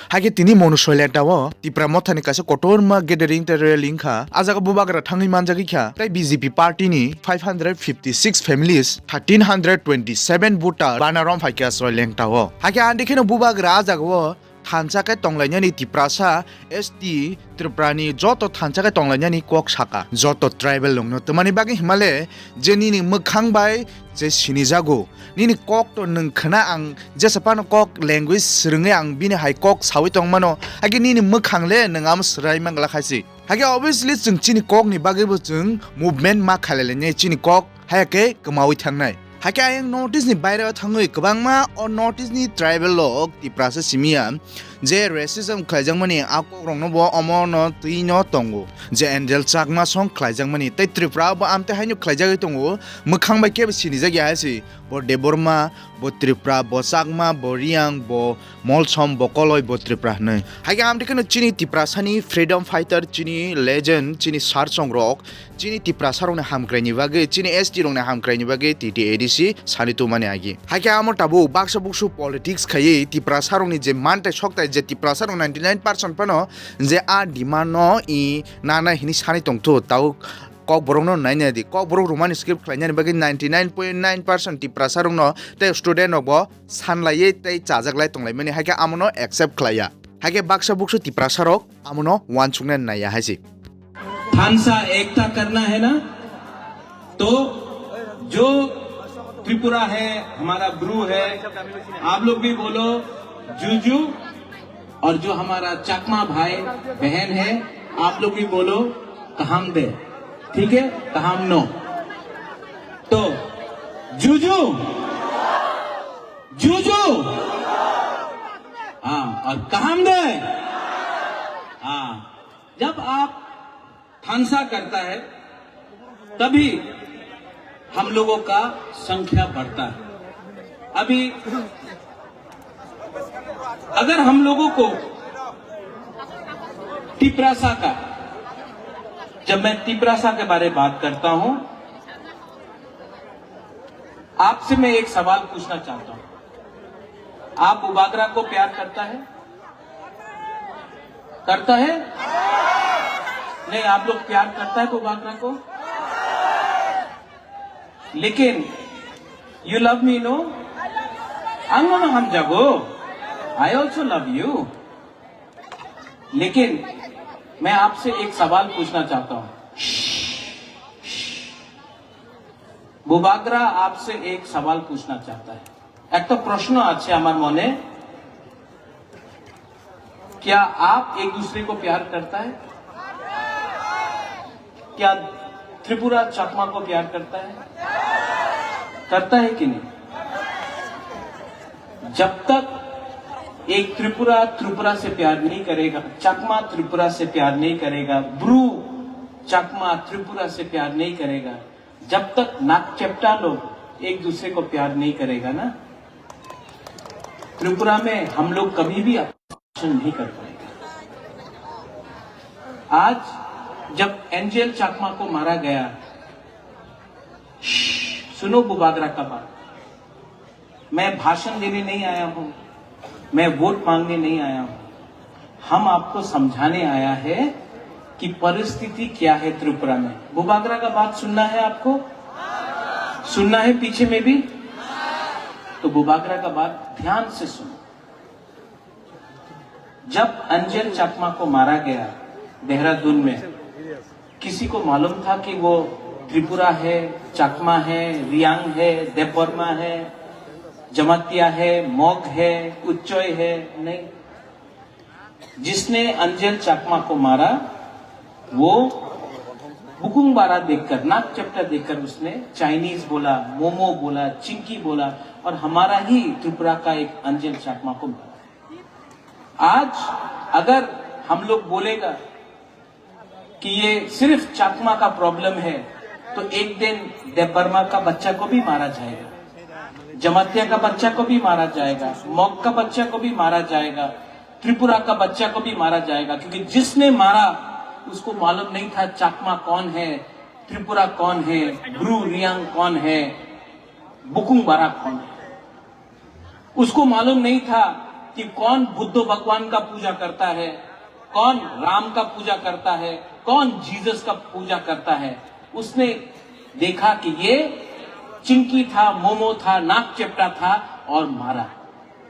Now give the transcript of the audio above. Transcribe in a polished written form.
Hagi tini monusoile tawo tipra mothani kase kotorma gathering tere lingkha ajaga bubagra thangi manjagi kha tai BJP party ni 556 families 1327 voter banarom phaikya soileng tawo hagi andikino bubagra ajaga thanchake tonglainani tiprasa ST Triprani joto thanchake tonglainani kok saka joto tribal longno tomani bagi himale jeni ni mukhang bai je sinijago nini kok to nungkhana ang jesapano kok language srunge ang bini hai kok sawi tongmano hagi nini mukhangle nangam srai mangla khaisi hagi obviously chung chini kok ni bagi bo chung movement ma khalele chini kok hayake kamawi thangnai hake ayang notice ni baira thangoi kabangma or notice ni tribal log ti prasa simia je racism khlaijangmani akok rongno bo omono tuino tongo je angel chakma song khlaijangmani tai tripra bo amte hainu khlaijagai tongo mukhang bai kebe sini jagi hasi bo deborma bo tripra bo chakma bo riang bo molsom bo koloi bo tripra nei hage amte kano chini tiprasani freedom fighter chini legend chini sarsong rok chini tiprasa rongna hamkraini bage chini ST rongna hamkraini bage TTADC sanitu mane agi hake amo tabu baksa buksu politics khaye tiprasa rongni je mante sokta je tiprasa rong 99% pano je a dimano i nana hini sani tongtu tau kok borong no naina di kok borong romani script khlainya bagi 99.9% tiprasa rong no te student no sanlai te chajaklai tonglai mani hake amono accept khlaya hake baksa buksu tiprasa rok amono wanchungna naya haisi थानसा एकता करना है ना तो जो त्रिपुरा है हमारा Bru है आप लोग भी बोलो जूजू और जो हमारा चकमा भाई बहन है आप लोग भी बोलो कहम दे ठीक है कहम नो तो जूजू जूजू हाँ और कहम दे हाँ जब आप थानसा करता है तभी हम लोगों का संख्या बढ़ता है अभी अगर हम लोगों को तिप्रासा का जब मैं तिप्रासा के बारे में बात करता हूं आपसे मैं एक सवाल पूछना चाहता हूं आप बुबागरा को प्यार करता है नहीं आप लोग प्यार करता है बुबागरा को लेकिन यू लव मी नो अंगनो हम जगो आई ऑल्सो लव यू लेकिन मैं आपसे एक सवाल पूछना चाहता हूं बुबागरा आपसे एक सवाल पूछना चाहता है एक तो प्रश्न आछे आमार मने क्या आप एक दूसरे को प्यार करता है क्या त्रिपुरा चकमा को प्यार करता है कि नहीं जब तक एक त्रिपुरा से प्यार नहीं करेगा चकमा त्रिपुरा से प्यार नहीं करेगा ब्रू चकमा त्रिपुरा से प्यार नहीं करेगा जब तक नाक चेप्टा लोग एक दूसरे को प्यार नहीं करेगा ना त्रिपुरा में हम लोग कभी भी ऑपरेशन नहीं कर पाएंगे आज जब एंजल चकमा को मारा गया सुनो बुबागरा का बात मैं भाषण देने नहीं आया हूं मैं वोट मांगने नहीं आया हूं हम आपको समझाने आया है कि परिस्थिति क्या है त्रिपुरा में बुबागरा का बात सुनना है आपको सुनना है पीछे में भी तो बुबागरा का बात ध्यान से सुनो जब अंजल चकमा को मारा गया देहरादून में किसी को मालूम था कि वो त्रिपुरा है चकमा है रियांग है देवबर्मा है जमातिया है मोग है उच्चोय है नहीं जिसने अंजल चकमा को मारा वो बुकुंग बारा देखकर नाक चपटा देखकर उसने चाइनीज बोला मोमो बोला चिंकी बोला और हमारा ही त्रिपुरा का एक अंजल चकमा को मारा आज अगर हम लोग बोलेगा कि ये सिर्फ चकमा का प्रॉब्लम है तो एक दिन देवबर्मा का बच्चा को भी मारा जाएगा जमातिया का बच्चा को भी मारा जाएगा मोग का बच्चा को भी मारा जाएगा त्रिपुरा का बच्चा को भी मारा जाएगा क्योंकि जिसने मारा उसको मालूम नहीं था चकमा कौन है त्रिपुरा कौन है ब्रू रियांग कौन है बुकुंग बारा कौन है उसको मालूम नहीं था कि कौन बुद्ध भगवान का पूजा करता है, कौन राम का पूजा करता है, कौन जीसस का पूजा करता है। उसने देखा कि ये चिंकी था, मोमो था, नाक चपटा था और मारा।